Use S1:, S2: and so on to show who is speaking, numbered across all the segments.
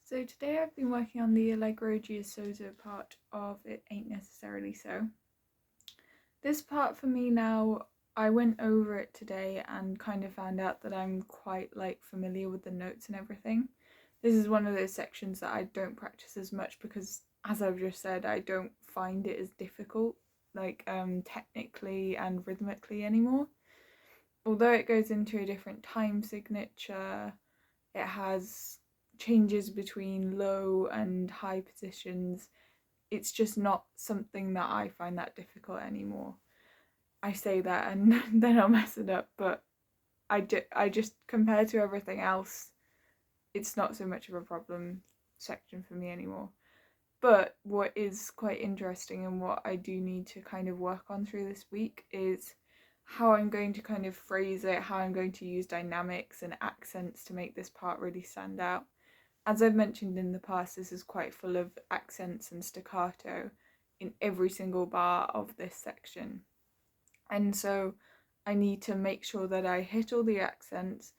S1: So today I've been working on the Allegro Giocoso part of It Ain't Necessarily So. This part for me now, I went over it today and kind of found out that I'm quite familiar with the notes and everything. This is one of those sections that I don't practice as much because, as I've just said, I don't find it as difficult technically and rhythmically anymore. Although it goes into a different time signature, it has changes between low and high positions. It's just not something that I find that difficult anymore. I say that and then I'll mess it up, but I just compared to everything else, it's not so much of a problem section for me anymore. But what is quite interesting and what I do need to kind of work on through this week is how I'm going to kind of phrase it, how I'm going to use dynamics and accents to make this part really stand out. As I've mentioned in the past, this is quite full of accents and staccato in every single bar of this section. And so I need to make sure that I hit all the accents,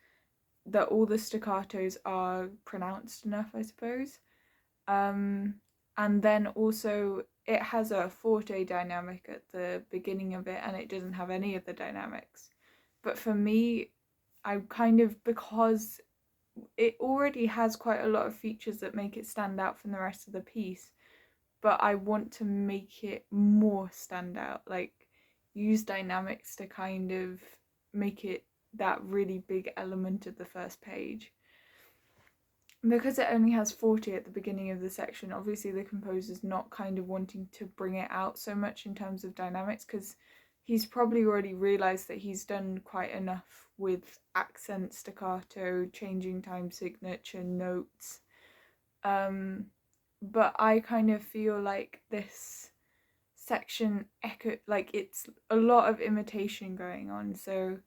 S1: that all the staccatos are pronounced enough, I suppose. And then also it has a forte dynamic at the beginning of it and it doesn't have any of the dynamics. But for me, I kind of, because it already has quite a lot of features that make it stand out from the rest of the piece, but I want to make it more stand out, use dynamics to kind of make it that really big element of the first page. Because it only has 40 at the beginning of the section, obviously the composer's not kind of wanting to bring it out so much in terms of dynamics, because he's probably already realised that he's done quite enough with accent, staccato, changing time signature, notes. But I kind of feel like this section it's a lot of imitation going on, so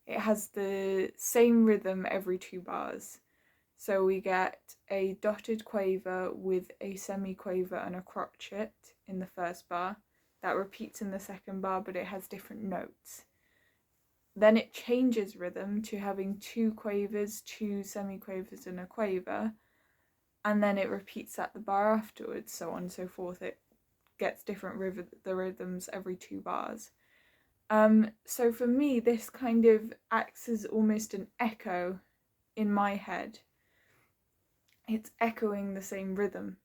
S1: it has the same rhythm every 2 bars. So we get a dotted quaver with a semi-quaver and a crotchet in the first bar. That repeats in the second bar, but it has different notes. Then it changes rhythm to having 2 quavers, 2 semi-quavers and a quaver. And then it repeats at the bar afterwards, so on and so forth. It gets different rhythms every 2 bars. So for me, this kind of acts as almost an echo in my head. It's echoing the same rhythm,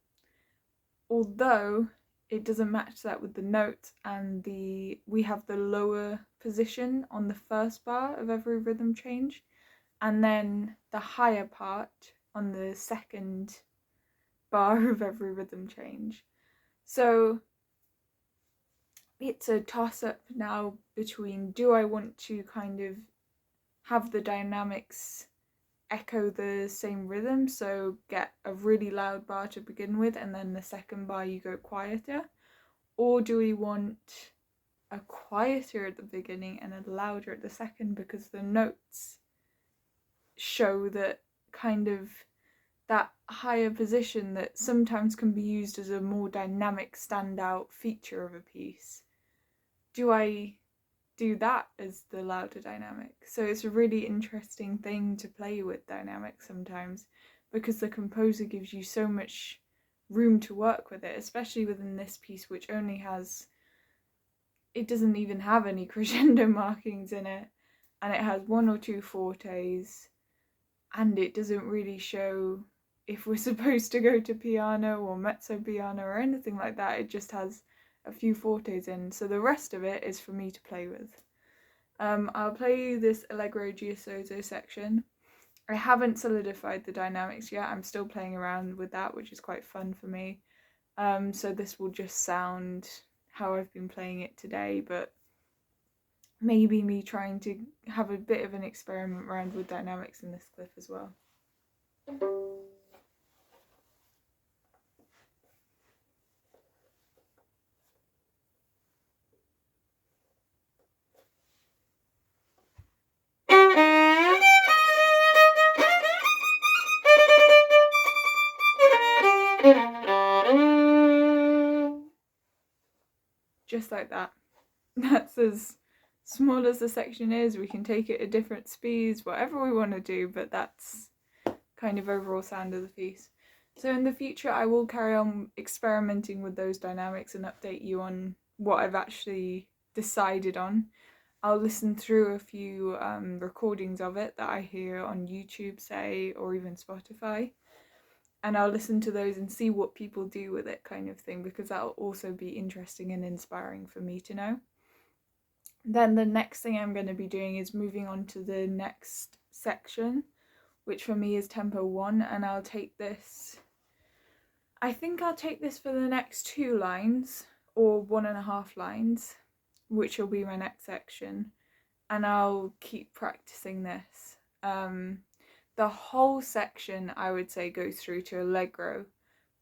S1: although it doesn't match that with the note, and we have the lower position on the first bar of every rhythm change, and then the higher part on the second bar of every rhythm change. So it's a toss-up now between, do I want to kind of have the dynamics echo the same rhythm, so get a really loud bar to begin with and then the second bar you go quieter, or do we want a quieter at the beginning and a louder at the second, because the notes show that kind of that higher position that sometimes can be used as a more dynamic standout feature of a piece. Do I do that as the louder dynamic? So it's a really interesting thing to play with dynamics sometimes, because the composer gives you so much room to work with it, especially within this piece, which only has, it doesn't even have any crescendo markings in it, and it has 1 or 2 fortes, and it doesn't really show if we're supposed to go to piano or mezzo piano or anything like that. It just has a few fortes in, so the rest of it is for me to play with. I'll play this Allegro Giocoso section. I haven't solidified the dynamics yet, I'm still playing around with that, which is quite fun for me. So this will just sound how I've been playing it today, but maybe me trying to have a bit of an experiment around with dynamics in this clip as well. Just like that. That's as small as the section is. We can take it at different speeds, whatever we want to do, but that's kind of overall sound of the piece. So in the future, I will carry on experimenting with those dynamics and update you on what I've actually decided on. I'll listen through a few recordings of it that I hear on YouTube, say, or even Spotify, and I'll listen to those and see what people do with it, kind of thing, because that'll also be interesting and inspiring for me to know. Then the next thing I'm going to be doing is moving on to the next section, which for me is tempo 1, and I think I'll take this for the next 2 lines, or 1.5 lines, which will be my next section, and I'll keep practicing this. The whole section, I would say, goes through to Allegro,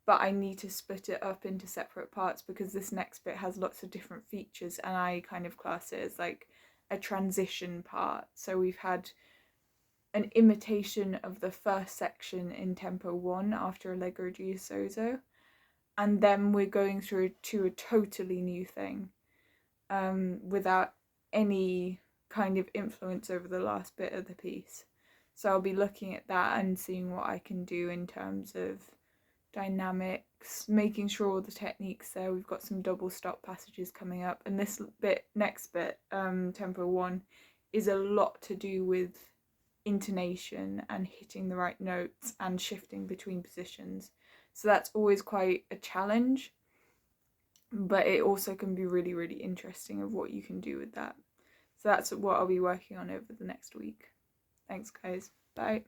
S1: but I need to split it up into separate parts because this next bit has lots of different features, and I kind of class it as like a transition part. So we've had an imitation of the first section in tempo 1 after Allegro Giocoso, and then we're going through to a totally new thing, without any kind of influence over the last bit of the piece. So I'll be looking at that and seeing what I can do in terms of dynamics, making sure all the techniques there. We've got some double stop passages coming up, and this next bit, tempo 1, is a lot to do with intonation and hitting the right notes and shifting between positions. So that's always quite a challenge, but it also can be really, really interesting of what you can do with that. So that's what I'll be working on over the next week. Thanks, guys. Bye.